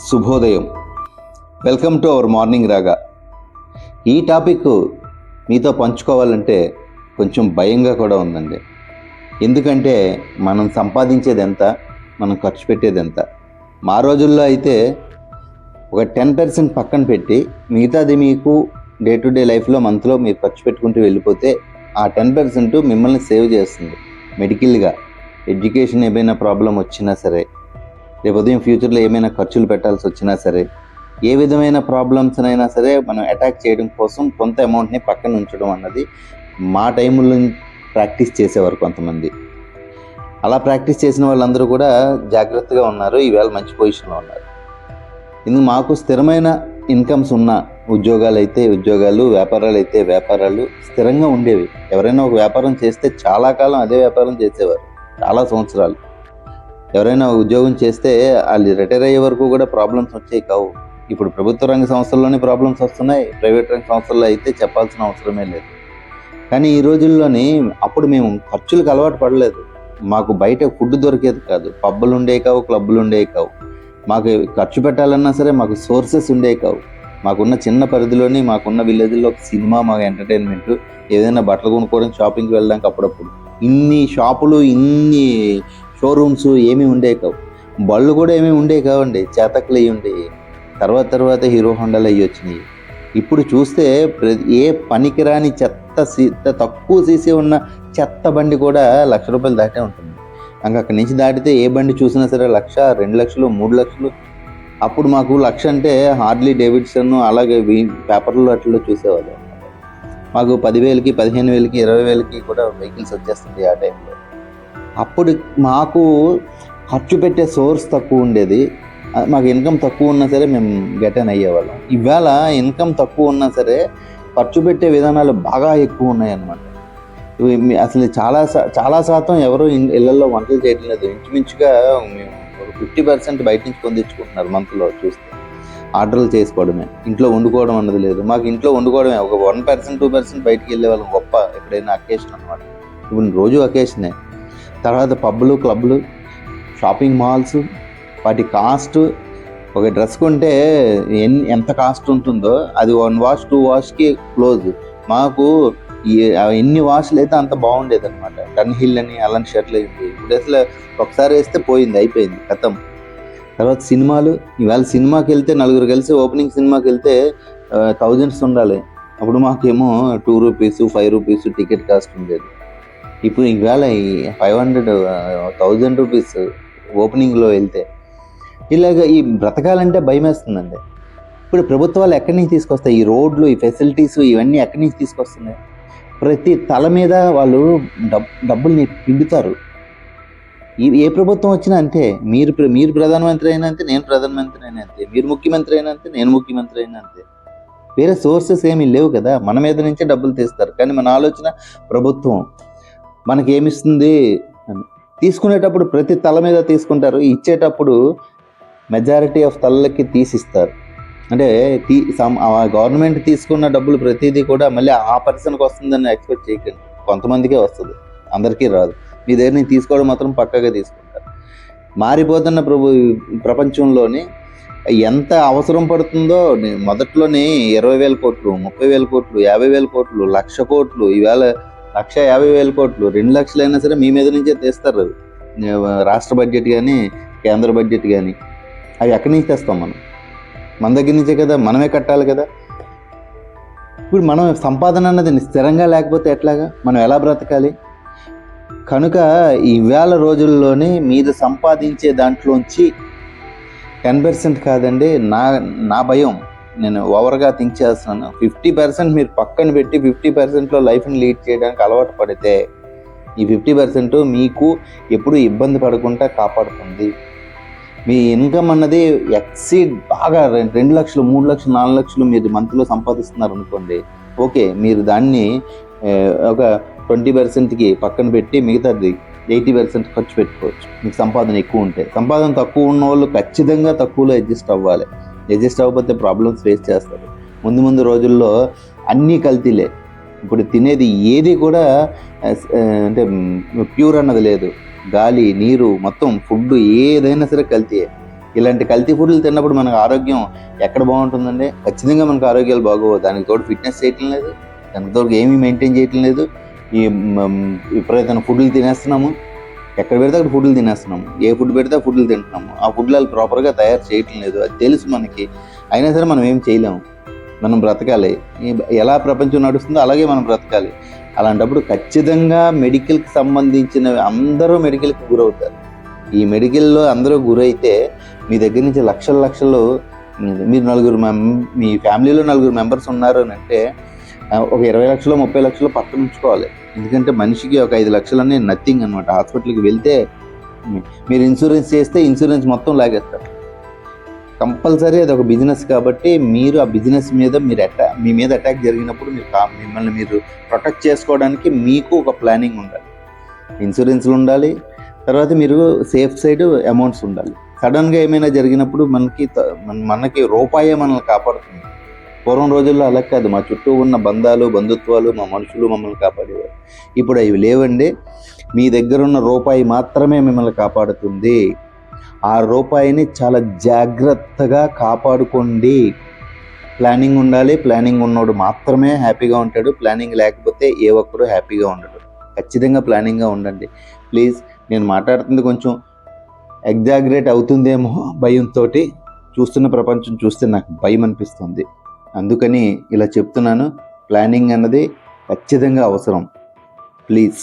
శుభోదయం. Welcome to our morning రాగా. ఈ టాపిక్ మీతో పంచుకోవాలంటే కొంచెం భయంగా కూడా ఉందండి. ఎందుకంటే మనం సంపాదించేది ఎంత, మనం ఖర్చు పెట్టేది ఎంత. మా రోజుల్లో అయితే ఒక 10% పక్కన పెట్టి మిగతాది మీకు డే టు డే లైఫ్లో మంత్లో మీరు ఖర్చు పెట్టుకుంటూ వెళ్ళిపోతే ఆ 10% మిమ్మల్ని సేవ్ చేస్తుంది. మెడికల్గా, ఎడ్యుకేషన్ ఏమైనా ప్రాబ్లం వచ్చినా సరే, రేపు ఉదయం ఫ్యూచర్లో ఏమైనా ఖర్చులు పెట్టాల్సి వచ్చినా సరే, ఏ విధమైన ప్రాబ్లమ్స్ అయినా సరే మనం అటాక్ చేయడం కోసం కొంత అమౌంట్ని పక్కన ఉంచడం అన్నది మా టైంలో ప్రాక్టీస్ చేసేవారు కొంతమంది. అలా ప్రాక్టీస్ చేసిన వాళ్ళందరూ కూడా జాగ్రత్తగా ఉన్నారు, ఈవేళ మంచి పొజిషన్లో ఉన్నారు. ఇందుకు మాకు స్థిరమైన ఇన్కమ్స్ ఉన్న ఉద్యోగాలు, వ్యాపారాలు అయితే వ్యాపారాలు స్థిరంగా ఉండేవి. ఎవరైనా ఒక వ్యాపారం చేస్తే చాలా కాలం అదే వ్యాపారం చేసేవారు, చాలా సంవత్సరాలు. ఎవరైనా ఉద్యోగం చేస్తే వాళ్ళు రిటైర్ అయ్యే వరకు కూడా ప్రాబ్లమ్స్ వచ్చేవి కావు. ఇప్పుడు ప్రభుత్వ రంగ సంస్థల్లోనే ప్రాబ్లమ్స్ వస్తున్నాయి, ప్రైవేట్ రంగ సంస్థల్లో అయితే చెప్పాల్సిన అవసరమే లేదు. కానీ ఈ రోజుల్లోని అప్పుడు మేము ఖర్చులకు అలవాటు పడలేదు. మాకు బయట ఫుడ్ దొరికేది కాదు, పబ్బులు ఉండేవి కావు, క్లబ్బులు ఉండేవి కావు. మాకు ఖర్చు పెట్టాలన్నా సరే మాకు సోర్సెస్ ఉండేవి కావు. మాకున్న చిన్న పరిధిలోని, మాకున్న విలేజ్లో ఒక సినిమా, మాకు ఎంటర్టైన్మెంట్, ఏదైనా బట్టలు కొనుక్కోవడం, షాపింగ్కి వెళ్ళడానికి అప్పుడప్పుడు. ఇన్ని షాపులు, ఇన్ని షోరూమ్స్ ఏమీ ఉండేవి కావు. బళ్ళు కూడా ఏమీ ఉండేవి కావండి, చేతకులు అయ్యి ఉండేవి. తర్వాత హీరో హోండాలు అయ్యి వచ్చినాయి. ఇప్పుడు చూస్తే ఏ పనికిరాని తక్కువ సీసీ ఉన్న చెత్త బండి కూడా ₹1,00,000 దాటే ఉంటుంది. ఇంకా అక్కడి నుంచి దాటితే ఏ బండి చూసినా సరే 1,00,000, 2,00,000, 3,00,000. అప్పుడు మాకు 1,00,000 అంటే హార్లీ డేవిడ్సన్, అలాగే పేపర్లో అట్లా చూసేవాళ్ళు. మాకు 10,000కి, 15,000కి, 20,000కి కూడా వెహికల్స్ వచ్చేస్తుంది ఆ టైంలో. అప్పుడు మాకు ఖర్చు పెట్టే సోర్స్ తక్కువ ఉండేది, మాకు ఇన్కమ్ తక్కువ ఉన్నా సరే మేము గెటన్ అయ్యేవాళ్ళం. ఇవాళ ఇన్కమ్ తక్కువ ఉన్నా సరే ఖర్చు పెట్టే విధానాలు బాగా ఎక్కువ ఉన్నాయన్నమాట. అసలు చాలా శాతం ఎవరు ఇళ్లలో వంటలు చేయడం లేదు. ఇంచుమించుగా మేము 50% బయట నుంచి పొందించుకుంటున్నారు మంత్లో చూస్తే. ఆర్డర్లు చేసుకోవడమే, ఇంట్లో వండుకోవడం అన్నది లేదు. మాకు ఇంట్లో వండుకోవడమే ఒక 1%, 2% బయటికి వెళ్ళే వాళ్ళం గొప్ప, ఎప్పుడైనా అకేషన్ అనమాట. ఇప్పుడు రోజు అకేషనే. తర్వాత పబ్బులు, క్లబ్లు, షాపింగ్ మాల్స్, వాటి కాస్ట్, ఒక డ్రెస్ కొంటే ఎంత కాస్ట్ ఉంటుందో అది 1 వాష్ 2 వాష్కి క్లోజ్. మాకు ఎన్ని వాష్లు అయితే అంత బాగుండేది అనమాట. టర్న్ హిల్ అని అలాంటి షర్ట్లు అయింది. ఇప్పుడు అసలు ఒకసారి వేస్తే పోయింది, అయిపోయింది, కథం. తర్వాత సినిమాలు. ఇవాళ సినిమాకి వెళ్తే నలుగురు కలిసి ఓపెనింగ్ సినిమాకి వెళ్తే థౌజండ్స్ ఉండాలి. అప్పుడు మాకేమో ₹2, ₹5 టికెట్ కాస్ట్ ఉండేది. ఇప్పుడు ఈవేళ ₹500, ₹1,000 ఓపెనింగ్లో వెళ్తే. ఇలాగ ఈ బ్రతకాలంటే భయం వేస్తుందండి. ఇప్పుడు ప్రభుత్వాలు ఎక్కడి నుంచి తీసుకొస్తాయి? ఈ రోడ్లు, ఈ ఫెసిలిటీస్, ఇవన్నీ ఎక్కడి నుంచి తీసుకొస్తున్నాయి? ప్రతి తల మీద వాళ్ళు డబ్బుల్ని పిండుతారు. ఏ ప్రభుత్వం వచ్చినా అంతే. మీరు ప్రధానమంత్రి అయినా అంతే, నేను ప్రధానమంత్రి అయినా అంతే, మీరు ముఖ్యమంత్రి అయినా అంతే, నేను ముఖ్యమంత్రి అయినా అంతే. వేరే సోర్సెస్ ఏమీ లేవు కదా, మన మీద నుంచే డబ్బులు తీస్తారు. కానీ మన ఆలోచన ప్రభుత్వం మనకేమిస్తుంది అని. తీసుకునేటప్పుడు ప్రతి తల మీద తీసుకుంటారు, ఇచ్చేటప్పుడు మెజారిటీ ఆఫ్ తలలకి తీసిస్తారు. అంటే గవర్నమెంట్ తీసుకున్న డబ్బులు ప్రతిదీ కూడా మళ్ళీ ఆ పర్సన్కి వస్తుందని ఎక్స్పెక్ట్ చేయకండి. కొంతమందికే వస్తుంది, అందరికీ రాదు. మీ దగ్గర నుంచి తీసుకోవడం మాత్రం పక్కాగా తీసుకుంటారు. మారిపోతున్న ప్రపంచంలోని ఎంత అవసరం పడుతుందో మొదట్లోనే 20,000 కోట్లు, 30,000 కోట్లు, 50,000 కోట్లు, 1,00,000 కోట్లు, ఈవేళ 1,50,000 కోట్లు, 2,00,000 అయినా సరే మీ మీద నుంచే తీస్తారు. రాష్ట్ర బడ్జెట్ కానీ, కేంద్ర బడ్జెట్ కానీ. అవి ఎక్కడి నుంచి తెస్తాం? మన దగ్గర నుంచే కదా, మనమే కట్టాలి కదా. ఇప్పుడు మనం సంపాదన అన్నది స్థిరంగా లేకపోతే ఎట్లాగా? మనం ఎలా బ్రతకాలి? కనుక ఈవేళ రోజుల్లోనే మీరు సంపాదించే దాంట్లోంచి 10% కాదండి, నా భయం, నేను ఓవర్గా థింక్ చేస్తున్నాను, 50% మీరు పక్కన పెట్టి 50%లో లైఫ్ని లీడ్ చేయడానికి అలవాటు పడితే ఈ 50% మీకు ఎప్పుడు ఇబ్బంది పడకుండా కాపాడుతుంది. మీ ఇన్కమ్ అన్నది ఎక్సీడ్ బాగా 2,00,000, 3,00,000, 4,00,000 మీరు మంత్లో సంపాదిస్తున్నారు అనుకోండి, ఓకే, మీరు దాన్ని ఒక 20%కి పక్కన పెట్టి మిగతాది 80% ఖర్చు పెట్టుకోవచ్చు. మీకు సంపాదన ఎక్కువ ఉంటే. సంపాదన తక్కువ ఉన్న వాళ్ళు ఖచ్చితంగా తక్కువలో అడ్జస్ట్ అవ్వాలి. అడ్జస్ట్ అవ్వకపోతే ప్రాబ్లమ్స్ ఫేస్ చేస్తారు. ముందు రోజుల్లో అన్నీ కల్తీలే. ఇప్పుడు తినేది ఏది కూడా అంటే ప్యూర్ అన్నది లేదు. గాలి, నీరు, మొత్తం ఫుడ్ ఏదైనా సరే కల్తీయే. ఇలాంటి కల్తీ ఫుడ్లు తిన్నప్పుడు మనకు ఆరోగ్యం ఎక్కడ బాగుంటుందండి? ఖచ్చితంగా మనకు ఆరోగ్యాలు బాగోవు. దానికి తోడు ఫిట్నెస్ చేయటం లేదు, దానికి తోడు ఏమీ మెయింటైన్ చేయటం లేదు. ఈ విపరీతమైన ఫుడ్లు తినేస్తున్నాము, ఎక్కడ పెడితే అక్కడ ఫుడ్లు తినేస్తున్నాము, ఏ ఫుడ్ పెడితే ఆ ఫుడ్లు తింటున్నాము. ఆ ఫుడ్లు వాళ్ళు ప్రాపర్గా తయారు చేయటం లేదు, అది తెలుసు మనకి. అయినా సరే మనం ఏం చేయలేము. మనం బ్రతకాలి, ఎలా ప్రపంచం నడుస్తుందో అలాగే మనం బ్రతకాలి. అలాంటప్పుడు ఖచ్చితంగా మెడికల్కి సంబంధించినవి అందరూ మెడికల్కి గురవుతారు. ఈ మెడికల్లో అందరూ గురైతే మీ దగ్గర నుంచి లక్షలు మీరు నలుగురు మీ ఫ్యామిలీలో 4 మెంబర్స్ ఉన్నారు అని అంటే ఒక 20 లక్షలు 30 లక్షలు పక్కన ఉంచుకోవాలి. ఎందుకంటే మనిషికి ఒక 5 లక్షలు అనేది నథింగ్ అనమాట. హాస్పిటల్కి వెళ్తే మీరు ఇన్సూరెన్స్ చేస్తే ఇన్సూరెన్స్ మొత్తం లాగేస్తారు. కంపల్సరీ అది ఒక బిజినెస్ కాబట్టి మీరు ఆ బిజినెస్ మీద మీ మీద అటాక్ జరిగినప్పుడు మిమ్మల్ని మీరు ప్రొటెక్ట్ చేసుకోవడానికి మీకు ఒక ప్లానింగ్ ఉండాలి, ఇన్సూరెన్స్లు ఉండాలి, తర్వాత మీరు సేఫ్ సైడ్ అమౌంట్స్ ఉండాలి. సడన్గా ఏమైనా జరిగినప్పుడు మనకి రూపాయే మనల్ని కాపాడుతుంది. పూర్వం రోజుల్లో అలా కాదు, మా చుట్టూ ఉన్న బంధాలు బంధుత్వాలు మా మనుషులు మమ్మల్ని కాపాడేవారు. ఇప్పుడు అవి లేవండి. మీ దగ్గర ఉన్న రూపాయి మాత్రమే మిమ్మల్ని కాపాడుతుంది. ఆ రూపాయిని చాలా జాగ్రత్తగా కాపాడుకోండి. ప్లానింగ్ ఉండాలి. ప్లానింగ్ ఉన్నోడు మాత్రమే హ్యాపీగా ఉంటాడు. ప్లానింగ్ లేకపోతే ఏ ఒక్కరు హ్యాపీగా ఉండడు. ఖచ్చితంగా ప్లానింగ్గా ఉండండి ప్లీజ్. నేను మాట్లాడుతుంది కొంచెం ఎగ్జాగరేట్ అవుతుందేమో భయంతో. చూస్తున్న ప్రపంచం చూస్తే నాకు భయం అనిపిస్తుంది. అందుకని ఇలా చెప్తున్నాను. ప్లానింగ్ అన్నది ఖచ్చితంగా అవసరం ప్లీజ్.